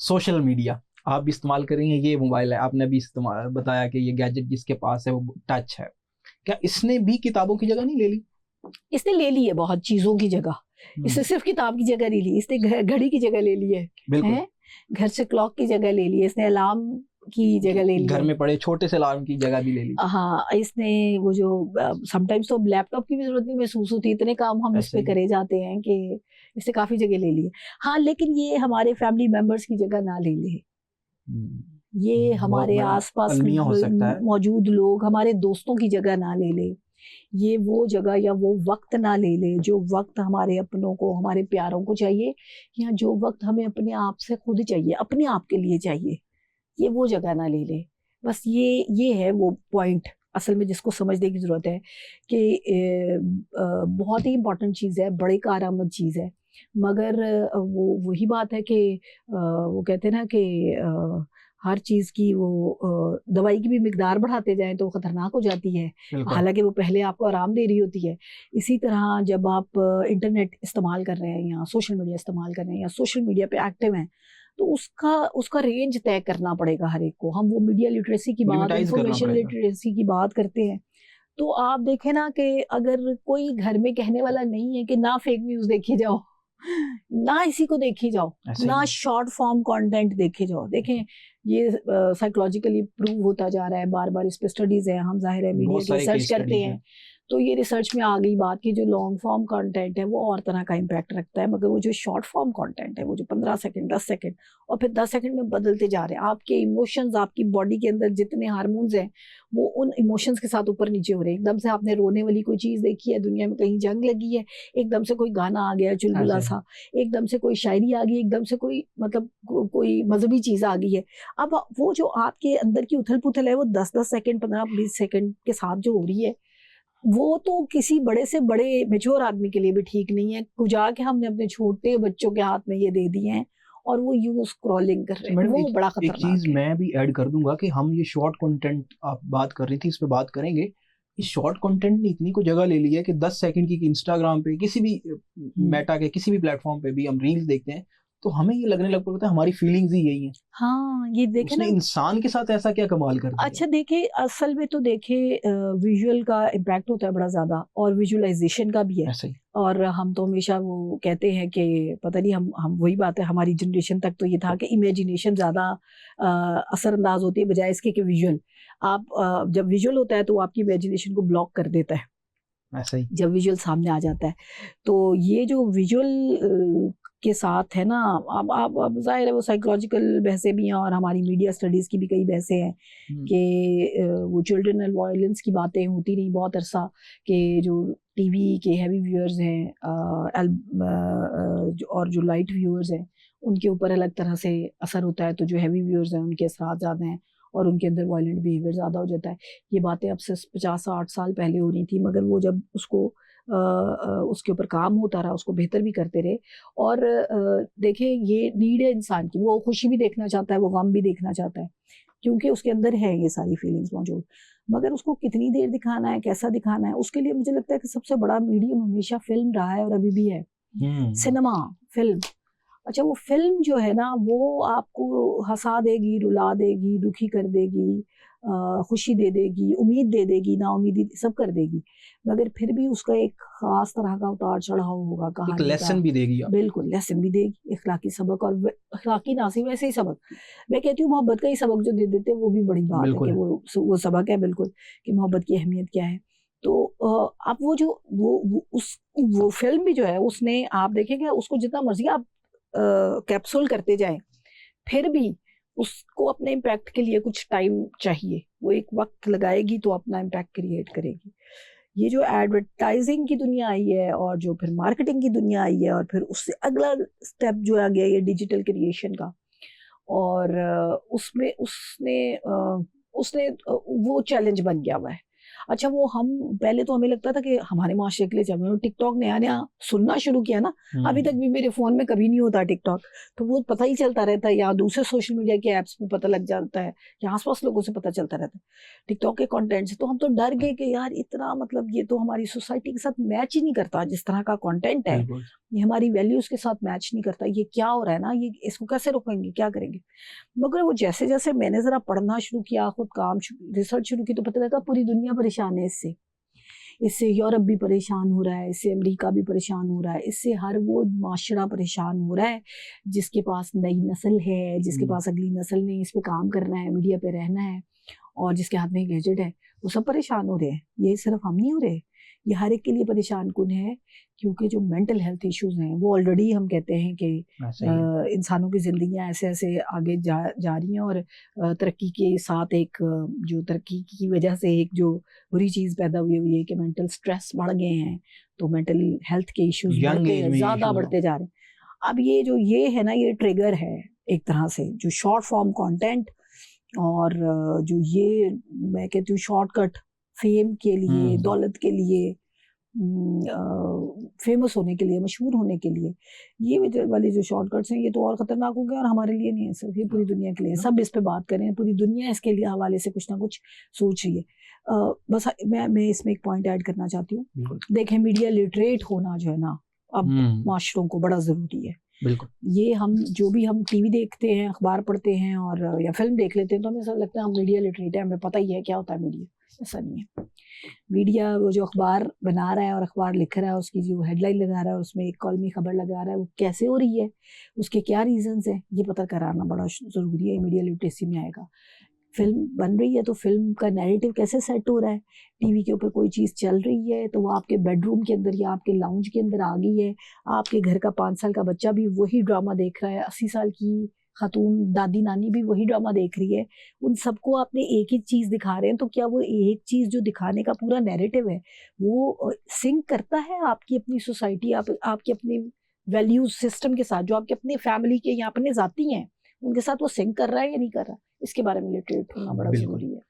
Social media आप भी इस्तेमाल कर रही हैं, ये मोबाइल है, आपने भी इस्तेमाल बताया कि ये गैजेट जिसके पास है वो टच है, क्या इसने भी किताबों की जगह नहीं ले ली? इसने ले ली है बहुत चीजों की जगह, इसने सिर्फ किताब की जगह नहीं ली, इसने घड़ी की जगह ले ली है, घर से क्लॉक की जगह ले ली है, इसने अलार्म की जगह ले ली, घर में पड़े छोटे से अलार्म की जगह भी ले ली। हाँ, इसने वो जो समटाइम्स तो लैपटॉप की भी जरूरत नहीं महसूस होती, इतने काम हम इस पे करे जाते हैं कि इसने काफी जगह ले ली है। हाँ, लेकिन ये हमारे फैमिली मेंबर्स की जगह ना ले ले, ये हमारे आसपास मौजूद लोग, हमारे दोस्तों की जगह ना ले ले, ये वो जगह या वो वक्त ना ले ले जो वक्त हमारे अपनों को, हमारे प्यारों को चाहिए, या जो वक्त हमें अपने आप से खुद चाहिए, अपने आप के लिए चाहिए, ये वो जगह ना ले ले। बस ये है वो पॉइंट असल में जिसको समझने की जरूरत है कि बहुत ही इंपॉर्टेंट चीज़ है, बड़े कारआमद चीज़ है, मगर वो वही बात है कि वो कहते हैं ना कि हर चीज़ की वो दवाई की भी मिकदार बढ़ाते जाएं तो खतरनाक हो जाती है, हालांकि वो पहले आपको आराम दे रही होती है। इसी तरह जब आप इंटरनेट इस्तेमाल कर रहे हैं या सोशल मीडिया इस्तेमाल कर रहे हैं या सोशल मीडिया पे एक्टिव हैं, तो उसका रेंज तय करना पड़ेगा हर एक को। हम वो मीडिया लिटरेसी की बात, इंफॉर्मेशन लिटरेसी की बात करते हैं, तो आप देखें ना कि अगर कोई घर में कहने वाला नहीं है कि ना फेक न्यूज़ देखी जाओ, ना इसी को देखी जाओ, ना शॉर्ट फॉर्म कंटेंट देखे जाओ। देखें ये साइकोलॉजिकली प्रूव होता जा रहा है, बार बार इस पे स्टडीज है, हम जाहिर है मीडिया की रिसर्च करते हैं, तो ये रिसर्च में आ गई बात कि जो लॉन्ग फॉर्म कंटेंट है वो और तरह का इम्पैक्ट रखता है, मगर वो जो शॉर्ट फॉर्म कंटेंट है वो जो 15 सेकंड 10 सेकंड और फिर 10 सेकंड में बदलते जा रहे हैं, आपके इमोशंस, आपकी बॉडी के अंदर जितने हार्मोन्स हैं वो उन इमोशंस के साथ ऊपर नीचे हो रहे हैं। एकदम से आपने रोने वाली कोई चीज़ देखी है, दुनिया में कहीं जंग लगी है, एकदम से कोई गाना आ गया चुलबुला सा, एकदम से कोई शायरी आ गई, एकदम से कोई मतलब कोई मजहबी चीज़ आ गई है। अब वो जो आपके अंदर की उथल पुथल है वो 10-10 सेकंड 15-20 सेकंड के साथ जो हो रही है, वो तो किसी बड़े से बड़े मैच्योर आदमी के लिए भी ठीक नहीं है। कुजा के हमने अपने छोटे बच्चों के हाथ में ये दे दिए हैं और वो यूं स्क्रॉलिंग कर रहे हैं, वो बड़ा खतरनाक है। एक चीज मैं भी ऐड कर दूंगा कि हम ये शॉर्ट कंटेंट आप बात कर रही थी, इस पे बात करेंगे। इस शॉर्ट कंटेंट ने इतनी को जगह ले ली है कि 10 सेकंड की इंस्टाग्राम पे, किसी भी मेटा के किसी भी प्लेटफॉर्म पे भी हम रील्स देखते हैं तो हमें ये लगने लग पड़ता है हमारी फीलिंग्स ही यही हैं। हाँ, ये देखे ना, इंसान के साथ ऐसा क्या कमाल कर दिया। अच्छा देखे, असल में तो देखे विजुअल का इम्पैक्ट होता है बड़ा ज्यादा, और विजुअलाइजेशन का भी है। और हम तो हमेशा वो कहते हैं कि पता नहीं, हम वही बात है, हमारी जनरेशन तक तो ये था कि इमेजिनेशन ज्यादा असरअंदाज होती है बजाय इसके कि विजुअल। आप जब विजुअल होता है तो वो आपकी इमेजिनेशन को ब्लॉक कर देता है, ऐसा ही जब विजुअल सामने आ जाता है। तो ये जो विजुअल के साथ है ना, अब जाहिर है वो साइकोलॉजिकल बहसें भी हैं और हमारी मीडिया स्टडीज़ की भी कई बहसें हैं कि वो चिल्ड्रनल वायलेंस की बातें होती रही बहुत अरसा, कि जो टीवी के हैवी व्यूअर्स हैं और जो लाइट व्यूअर्स हैं उनके ऊपर अलग तरह से असर होता है, तो जो हैवी व्यूअर्स हैं उनके असरात ज़्यादा हैं और उनके अंदर वायलेंट बिहेवियर ज़्यादा हो जाता है। ये बातें अब से 50-60 साल पहले हो रही थी, मगर वो जब उसके ऊपर काम होता रहा, उसको बेहतर भी करते रहे। और देखिए ये नीड है इंसान की, वो खुशी भी देखना चाहता है, वो गम भी देखना चाहता है, क्योंकि उसके अंदर है ये सारी फीलिंग्स मौजूद, मगर उसको कितनी देर दिखाना है, कैसा दिखाना है, उसके लिए मुझे लगता है कि सबसे बड़ा मीडियम हमेशा फिल्म रहा है और अभी भी है, सिनेमा, फिल्म। अच्छा, वो फिल्म जो है ना वो आपको हंसा देगी, रुला देगी, दुखी कर देगी, खुशी दे देगी, उम्मीद दे देगी, ना उम्मीदी सब कर देगी, मगर फिर भी उसका एक खास तरह का उतार चढ़ाव होगा, कहानी का लेसन भी देगी। बिल्कुल लेसन भी देगी, इखलाकी सबक, और इखलाकी ना सिर्फ वैसे ही सबक, मैं कहती हूँ मोहब्बत का ही सबक जो दे देते वो भी बड़ी बात है कि वो सबक है बिल्कुल, कि मोहब्बत की अहमियत क्या है। तो आप वो जो वो फिल्म भी जो है उसने, आप देखेंगे उसको जितना मर्जी आप कैप्सूल करते जाएं, फिर भी उसको अपने इम्पैक्ट के लिए कुछ टाइम चाहिए, वो एक वक्त लगाएगी तो अपना इम्पैक्ट क्रिएट करेगी। ये जो एडवर्टाइजिंग की दुनिया आई है और जो फिर मार्केटिंग की दुनिया आई है और फिर उससे अगला स्टेप जो आ गया ये डिजिटल क्रिएशन का, और उसमें उसने वो चैलेंज बन गया हुआ है। अच्छा वो हम पहले तो हमें लगता था कि हमारे माशरे के लिए जब टिकटॉक नया नया सुनना शुरू किया ना, अभी तक भी मेरे फोन में कभी नहीं होता टिकटॉक, तो वो पता ही चलता रहता है, या दूसरे सोशल मीडिया के ऐप्स में पता लग जाता है, या आसपास लोगों से पता चलता रहता है टिकटॉक के कंटेंट से। तो हम तो डर गए कि यार इतना मतलब ये तो हमारी सोसाइटी के साथ मैच ही नहीं करता, जिस तरह का कंटेंट है ये हमारी वैल्यूज के साथ मैच नहीं करता, ये क्या हो रहा है ना, ये इसको कैसे रोकेंगे, क्या करेंगे। मगर वो जैसे जैसे मैंने जरा पढ़ना शुरू किया, खुद काम रिसर्च शुरू की, तो पता लगा पूरी दुनिया परेशान है इससे। इससे यूरोप भी परेशान हो रहा है, इससे अमेरिका भी परेशान हो रहा है, इससे हर वो माशरा परेशान हो रहा है जिसके पास नई नस्ल है, जिसके पास अगली नस्ल ने इस पे काम करना है, मीडिया पे रहना है, और जिसके हाथ में गैजेट है, वो सब परेशान हो रहे हैं। ये सिर्फ हम नहीं हो रहे, ये हर एक के लिए परेशान कुन है, क्योंकि जो मेंटल हेल्थ इश्यूज हैं वो ऑलरेडी हम कहते हैं कि इंसानों की जिंदगियां ऐसे ऐसे आगे जा रही हैं, और तरक्की के साथ एक जो तरक्की की वजह से एक जो बुरी चीज़ पैदा हुई है कि मेंटल स्ट्रेस बढ़ गए हैं, तो मेंटल हेल्थ के इश्यूज ज़्यादा बढ़ते जा रहे हैं। अब ये है ना, ये ट्रिगर है एक तरह से, जो शॉर्ट फॉर्म कंटेंट, और जो ये मैं कहती हूँ शॉर्टकट फेम के लिए, दौलत के लिए, फेमस होने के लिए, मशहूर होने के लिए, ये वाले जो शॉर्टकट्स हैं ये तो और खतरनाक हो गया, और हमारे लिए नहीं है सिर्फ, ये पूरी दुनिया के लिए। सब इस पे बात करें, पूरी दुनिया इसके लिए हवाले से कुछ ना कुछ सोच रही है। बस मैं इसमें एक पॉइंट ऐड करना चाहती हूँ। देखें, मीडिया लिटरेट होना जो है ना अब माशरों को बड़ा ज़रूरी है। बिल्कुल। ये हम जो भी हम टीवी देखते हैं, अखबार पढ़ते हैं और या फिल्म देख लेते हैं, तो हमें ऐसा लगता है हम मीडिया लिटरेट है, हमें पता ही है क्या होता है मीडिया। ऐसा नहीं है। मीडिया वो जो अखबार बना रहा है और अखबार लिख रहा है, उसकी जो हेडलाइन लगा रहा है, उसमें एक कॉलमी खबर लगा रहा है, वो कैसे हो रही है, उसके क्या रीजंस हैं, ये पता कराना बड़ा ज़रूरी है, मीडिया लिटरेसी में आएगा। फिल्म बन रही है तो फिल्म का नैरेटिव कैसे सेट हो रहा है, टीवी के ऊपर कोई चीज़ चल रही है तो वो आपके बेडरूम के अंदर या आपके लाउंज के अंदर आ गई है, आपके घर का 5 साल का बच्चा भी वही ड्रामा देख रहा है, 80 साल की खातून दादी नानी भी वही ड्रामा देख रही है, उन सबको आपने एक ही चीज़ दिखा रहे हैं, तो क्या वो एक चीज़ जो दिखाने का पूरा नैरेटिव है वो सिंक करता है आपकी अपनी सोसाइटी, आपके अपने वैल्यूज सिस्टम के साथ, जो आपके अपने फैमिली के या अपने जाती हैं उनके साथ वो सिंक कर रहा है या नहीं कर रहा, इसके बारे में लिटरेट होना बड़ा जरूरी है।